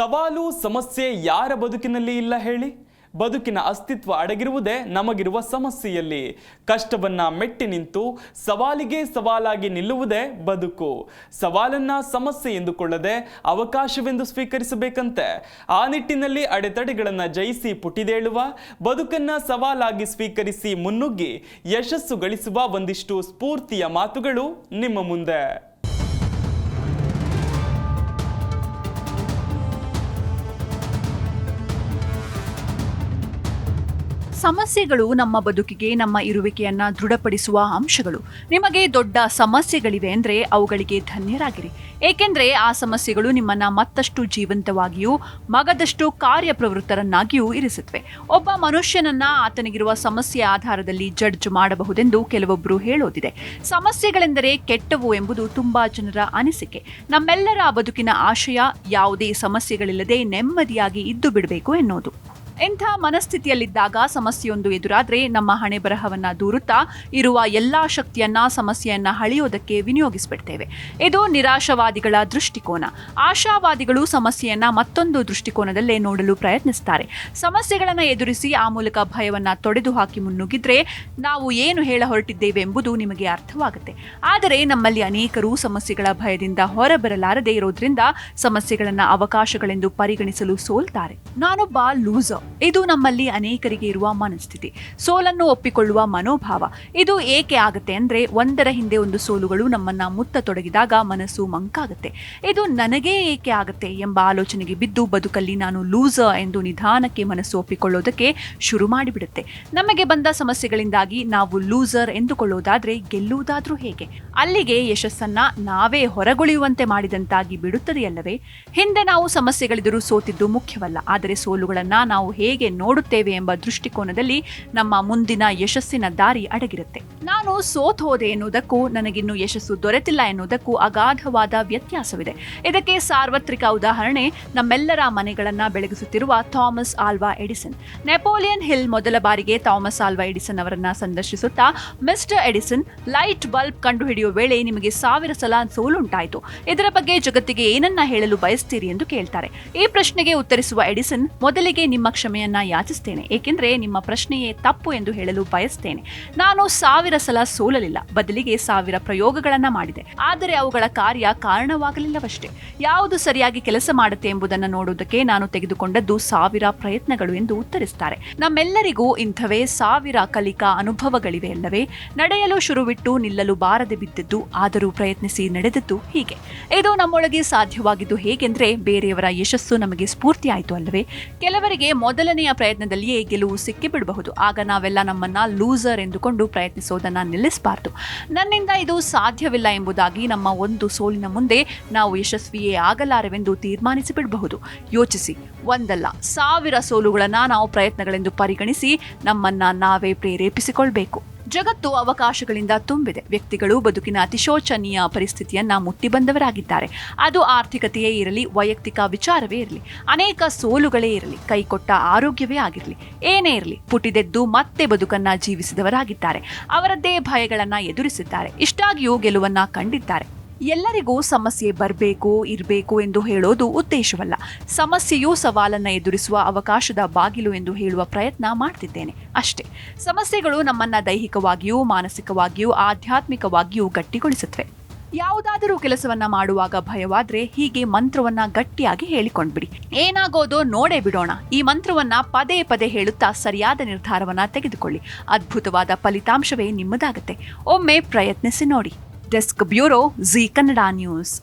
ಸವಾಲು ಸಮಸ್ಯೆ ಯಾರ ಬದುಕಿನಲ್ಲಿ ಇಲ್ಲ ಹೇಳಿ? ಬದುಕಿನ ಅಸ್ತಿತ್ವ ಅಡಗಿರುವುದೇ ನಮಗಿರುವ ಸಮಸ್ಯೆಯಲ್ಲಿ. ಕಷ್ಟವನ್ನ ಮೆಟ್ಟಿ ನಿಂತು ಸವಾಲಿಗೆ ಸವಾಲಾಗಿ ನಿಲ್ಲುವುದೇ ಬದುಕು. ಸವಾಲನ್ನ ಸಮಸ್ಯೆ ಎಂದುಕೊಳ್ಳದೆ ಅವಕಾಶವೆಂದು ಸ್ವೀಕರಿಸಬೇಕಂತೆ. ಆ ನಿಟ್ಟಿನಲ್ಲಿ ಅಡೆತಡೆಗಳನ್ನು ಜಯಿಸಿ ಪುಟಿದೇಳುವ, ಬದುಕನ್ನ ಸವಾಲಾಗಿ ಸ್ವೀಕರಿಸಿ ಮುನ್ನುಗ್ಗಿ ಯಶಸ್ಸು ಗಳಿಸುವ ಒಂದಿಷ್ಟು ಸ್ಫೂರ್ತಿಯ ಮಾತುಗಳು ನಿಮ್ಮ ಮುಂದೆ. ಸಮಸ್ಯೆಗಳು ನಮ್ಮ ಬದುಕಿಗೆ ನಮ್ಮ ಇರುವಿಕೆಯನ್ನ ದೃಢಪಡಿಸುವ ಅಂಶಗಳು. ನಿಮಗೆ ದೊಡ್ಡ ಸಮಸ್ಯೆಗಳಿವೆ ಅಂದರೆ ಅವುಗಳಿಗೆ ಧನ್ಯರಾಗಿರಿ. ಏಕೆಂದರೆ ಆ ಸಮಸ್ಯೆಗಳು ನಿಮ್ಮನ್ನ ಮತ್ತಷ್ಟು ಜೀವಂತವಾಗಿಯೂ ಮಗದಷ್ಟು ಕಾರ್ಯಪ್ರವೃತ್ತರನ್ನಾಗಿಯೂ ಇರಿಸುತ್ತವೆ. ಒಬ್ಬ ಮನುಷ್ಯನನ್ನ ಆತನಿಗಿರುವ ಸಮಸ್ಯೆ ಆಧಾರದಲ್ಲಿ ಜಡ್ಜ್ ಮಾಡಬಹುದೆಂದು ಕೆಲವೊಬ್ಬರು ಹೇಳೋದಿದೆ. ಸಮಸ್ಯೆಗಳೆಂದರೆ ಕೆಟ್ಟವು ಎಂಬುದು ತುಂಬಾ ಜನರ ಅನಿಸಿಕೆ. ನಮ್ಮೆಲ್ಲರ ಬದುಕಿನ ಆಶಯ ಯಾವುದೇ ಸಮಸ್ಯೆಗಳಿಲ್ಲದೆ ನೆಮ್ಮದಿಯಾಗಿ ಇದ್ದು ಬಿಡಬೇಕು ಎನ್ನುವುದು. ಇಂಥ ಮನಸ್ಥಿತಿಯಲ್ಲಿದ್ದಾಗ ಸಮಸ್ಯೆಯೊಂದು ಎದುರಾದರೆ ನಮ್ಮ ಹಣೆ ಬರಹವನ್ನ ದೂರುತ್ತಾ ಇರುವ ಎಲ್ಲಾ ಶಕ್ತಿಯನ್ನ ಸಮಸ್ಯೆಯನ್ನ ಹಳಿಯೋದಕ್ಕೆ ವಿನಿಯೋಗಿಸಿಬಿಡ್ತೇವೆ. ಇದು ನಿರಾಶಾವಾದಿಗಳ ದೃಷ್ಟಿಕೋನ. ಆಶಾವಾದಿಗಳು ಸಮಸ್ಯೆಯನ್ನ ಮತ್ತೊಂದು ದೃಷ್ಟಿಕೋನದಲ್ಲೇ ನೋಡಲು ಪ್ರಯತ್ನಿಸ್ತಾರೆ. ಸಮಸ್ಯೆಗಳನ್ನು ಎದುರಿಸಿ ಆ ಮೂಲಕ ಭಯವನ್ನ ತೊಡೆದು ಹಾಕಿ ಮುನ್ನುಗ್ಗಿದ್ರೆ ನಾವು ಏನು ಹೇಳ ಹೊರಟಿದ್ದೇವೆ ಎಂಬುದು ನಿಮಗೆ ಅರ್ಥವಾಗುತ್ತೆ. ಆದರೆ ನಮ್ಮಲ್ಲಿ ಅನೇಕರು ಸಮಸ್ಯೆಗಳ ಭಯದಿಂದ ಹೊರಬರಲಾರದೆ ಇರೋದ್ರಿಂದ ಸಮಸ್ಯೆಗಳನ್ನ ಅವಕಾಶಗಳೆಂದು ಪರಿಗಣಿಸಲು ಸೋಲ್ತಾರೆ. ನಾನೊಬ್ಬ ಲೂಸರ್, ಇದು ನಮ್ಮಲ್ಲಿ ಅನೇಕರಿಗೆ ಇರುವ ಮನಸ್ಥಿತಿ. ಸೋಲನ್ನು ಒಪ್ಪಿಕೊಳ್ಳುವ ಮನೋಭಾವ. ಇದು ಏಕೆ ಆಗುತ್ತೆ ಅಂದ್ರೆ ಒಂದರ ಹಿಂದೆ ಒಂದು ಸೋಲುಗಳು ನಮ್ಮನ್ನ ಮುತ್ತತೊಡಗಿದಾಗ ಮನಸ್ಸು ಮಂಕಾಗುತ್ತೆ. ಇದು ನನಗೇ ಏಕೆ ಆಗುತ್ತೆ ಎಂಬ ಆಲೋಚನೆಗೆ ಬಿದ್ದು ಬದುಕಲ್ಲಿ ನಾನು ಲೂಸರ್ ಎಂದು ನಿಧಾನಕ್ಕೆ ಮನಸ್ಸು ಒಪ್ಪಿಕೊಳ್ಳೋದಕ್ಕೆ ಶುರು ಮಾಡಿಬಿಡುತ್ತೆ. ನಮಗೆ ಬಂದ ಸಮಸ್ಯೆಗಳಿಂದಾಗಿ ನಾವು ಲೂಸರ್ ಎಂದುಕೊಳ್ಳೋದಾದ್ರೆ ಗೆಲ್ಲುವುದಾದ್ರೂ ಹೇಗೆ? ಅಲ್ಲಿಗೆ ಯಶಸ್ಸನ್ನ ನಾವೇ ಹೊರಗುಳಿಯುವಂತೆ ಮಾಡಿದಂತಾಗಿ ಬಿಡುತ್ತದೆಯಲ್ಲವೇ? ಹಿಂದೆ ನಾವು ಸಮಸ್ಯೆಗಳೆದುರು ಸೋತಿದ್ದು ಮುಖ್ಯವಲ್ಲ, ಆದರೆ ಸೋಲುಗಳನ್ನ ನಾವು ಹೇಗೆ ನೋಡುತ್ತೇವೆ ಎಂಬ ದೃಷ್ಟಿಕೋನದಲ್ಲಿ ನಮ್ಮ ಮುಂದಿನ ಯಶಸ್ಸಿನ ದಾರಿ ಅಡಗಿರುತ್ತೆ. ನಾನು ಸೋತ್ ಹೋದೆ ಎನ್ನುವುದಕ್ಕೂ ನನಗಿನ್ನು ಯಶಸ್ಸು ದೊರೆತಿಲ್ಲ ಎನ್ನುವುದಕ್ಕೂ ಅಗಾಧವಾದ ವ್ಯತ್ಯಾಸವಿದೆ. ಇದಕ್ಕೆ ಸಾರ್ವತ್ರಿಕ ಉದಾಹರಣೆ ನಮ್ಮೆಲ್ಲರ ಮನೆಗಳನ್ನ ಬೆಳಗಿಸುತ್ತಿರುವ Thomas Alva Edison. Napoleon Hill ಮೊದಲ ಬಾರಿಗೆ ಥಾಮಸ್ ಆಲ್ವಾ ಎಡಿಸನ್ ಅವರನ್ನ ಸಂದರ್ಶಿಸುತ್ತಾ, ಮಿಸ್ಟರ್ ಎಡಿಸನ್, ಲೈಟ್ ಬಲ್ಬ್ ಕಂಡುಹಿಡಿಯುವ ವೇಳೆ ನಿಮಗೆ 1000 ಸಲ ಸೋಲುಂಟಾಯಿತು. ಇದರ ಬಗ್ಗೆ ಜಗತ್ತಿಗೆ ಏನನ್ನ ಹೇಳಲು ಬಯಸ್ತೀರಿ ಎಂದು ಕೇಳ್ತಾರೆ. ಈ ಪ್ರಶ್ನೆಗೆ ಉತ್ತರಿಸುವ ಎಡಿಸನ್, ಮೊದಲಿಗೆ ನಿಮ್ಮ ಕ್ಷಮೆಯನ್ನ ಯಾಚಿಸ್ತೇನೆ, ಏಕೆಂದರೆ ನಿಮ್ಮ ಪ್ರಶ್ನೆಯೇ ತಪ್ಪು ಎಂದು ಹೇಳಲು ಬಯಸ್ತೇನೆ. ನಾನು 1000 ಸಲ ಸೋಲಲಿಲ್ಲ, ಬದಲಿಗೆ 1000 ಪ್ರಯೋಗಗಳನ್ನ ಮಾಡಿದೆ. ಆದರೆ ಅವುಗಳ ಕಾರಣವಾಗಲಿಲ್ಲವಷ್ಟೇ. ಯಾವುದು ಸರಿಯಾಗಿ ಕೆಲಸ ಮಾಡುತ್ತೆ ಎಂಬುದನ್ನು ನೋಡುವುದಕ್ಕೆ ನಾನು ತೆಗೆದುಕೊಂಡದ್ದು 1000 ಪ್ರಯತ್ನಗಳು ಎಂದು ಉತ್ತರಿಸುತ್ತಾರೆ. ನಮ್ಮೆಲ್ಲರಿಗೂ ಇಂಥವೇ 1000 ಕಲಿಕಾ ಅನುಭವಗಳಿವೆ ಅಲ್ಲವೇ? ನಡೆಯಲು ಶುರುವಿಟ್ಟು ನಿಲ್ಲಲು ಬಾರದೆ ಬಿದ್ದದ್ದು, ಆದರೂ ಪ್ರಯತ್ನಿಸಿ ನಡೆದದ್ದು ಹೀಗೆ. ಇದು ನಮ್ಮೊಳಗೆ ಸಾಧ್ಯವಾಗಿದ್ದು ಹೇಗೆಂದ್ರೆ ಬೇರೆಯವರ ಯಶಸ್ಸು ನಮಗೆ ಸ್ಫೂರ್ತಿ ಆಯಿತು ಅಲ್ಲವೇ? ಕೆಲವರಿಗೆ ಮೊದಲನೆಯ ಪ್ರಯತ್ನದಲ್ಲಿಯೇ ಗೆಲುವು ಸಿಕ್ಕಿಬಿಡಬಹುದು. ಆಗ ನಾವೆಲ್ಲ ನಮ್ಮನ್ನ ಲೂಸರ್ ಎಂದುಕೊಂಡು ಪ್ರಯತ್ನಿಸೋದನ್ನ ನಿಲ್ಲಿಸಬಾರದು. ನನ್ನಿಂದ ಇದು ಸಾಧ್ಯವಿಲ್ಲ ಎಂಬುದಾಗಿ ನಮ್ಮ ಒಂದು ಸೋಲಿನ ಮುಂದೆ ನಾವು ಯಶಸ್ವಿಯೇ ಆಗಲಾರೆವೆಂದು ತೀರ್ಮಾನಿಸಿ ಬಿಡಬಹುದು. ಯೋಚಿಸಿ, ಒಂದಲ್ಲ 1000 ಸೋಲುಗಳನ್ನ ನಾವು ಪ್ರಯತ್ನಗಳೆಂದು ಪರಿಗಣಿಸಿ ನಮ್ಮನ್ನ ನಾವೇ ಪ್ರೇರೇಪಿಸಿಕೊಳ್ಬೇಕು. ಜಗತ್ತು ಅವಕಾಶಗಳಿಂದ ತುಂಬಿದೆ. ವ್ಯಕ್ತಿಗಳು ಬದುಕಿನ ಅತಿಶೋಚನೀಯ ಪರಿಸ್ಥಿತಿಯನ್ನ ಮುಟ್ಟಿ ಬಂದವರಾಗಿದ್ದಾರೆ. ಅದು ಆರ್ಥಿಕತೆಯೇ ಇರಲಿ, ವೈಯಕ್ತಿಕ ವಿಚಾರವೇ ಇರಲಿ, ಅನೇಕ ಸೋಲುಗಳೇ ಇರಲಿ, ಕೈಕೊಟ್ಟ ಆರೋಗ್ಯವೇ ಆಗಿರಲಿ, ಏನೇ ಇರಲಿ, ಪುಟಿದೆದ್ದು ಮತ್ತೆ ಬದುಕನ್ನ ಜೀವಿಸಿದವರಾಗಿದ್ದಾರೆ. ಅವರದ್ದೇ ಭಯಗಳನ್ನ ಎದುರಿಸಿದ್ದಾರೆ. ಇಷ್ಟಾಗಿಯೂ ಗೆಲುವನ್ನ ಕಂಡಿದ್ದಾರೆ. ಎಲ್ಲರಿಗೂ ಸಮಸ್ಯೆ ಇರಬೇಕು ಎಂದು ಹೇಳೋದು ಉದ್ದೇಶವಲ್ಲ. ಸಮಸ್ಯೆಯೂ ಸವಾಲನ್ನ ಎದುರಿಸುವ ಅವಕಾಶದ ಬಾಗಿಲು ಎಂದು ಹೇಳುವ ಪ್ರಯತ್ನ ಮಾಡ್ತಿದ್ದೇನೆ ಅಷ್ಟೇ. ಸಮಸ್ಯೆಗಳು ನಮ್ಮನ್ನ ದೈಹಿಕವಾಗಿಯೂ ಮಾನಸಿಕವಾಗಿಯೂ ಆಧ್ಯಾತ್ಮಿಕವಾಗಿಯೂ ಗಟ್ಟಿಗೊಳಿಸುತ್ತವೆ. ಯಾವುದಾದರೂ ಕೆಲಸವನ್ನ ಮಾಡುವಾಗ ಭಯವಾದ್ರೆ ಹೀಗೆ ಮಂತ್ರವನ್ನ ಗಟ್ಟಿಯಾಗಿ ಹೇಳಿಕೊಂಡ್ಬಿಡಿ. ಏನಾಗೋದೋ ನೋಡೇ ಬಿಡೋಣ. ಈ ಮಂತ್ರವನ್ನ ಪದೇ ಪದೇ ಹೇಳುತ್ತಾ ಸರಿಯಾದ ನಿರ್ಧಾರವನ್ನ ತೆಗೆದುಕೊಳ್ಳಿ. ಅದ್ಭುತವಾದ ಫಲಿತಾಂಶವೇ ನಿಮ್ಮದಾಗುತ್ತೆ. ಒಮ್ಮೆ ಪ್ರಯತ್ನಿಸಿ ನೋಡಿ. Desk bureau, Zee Kannada news.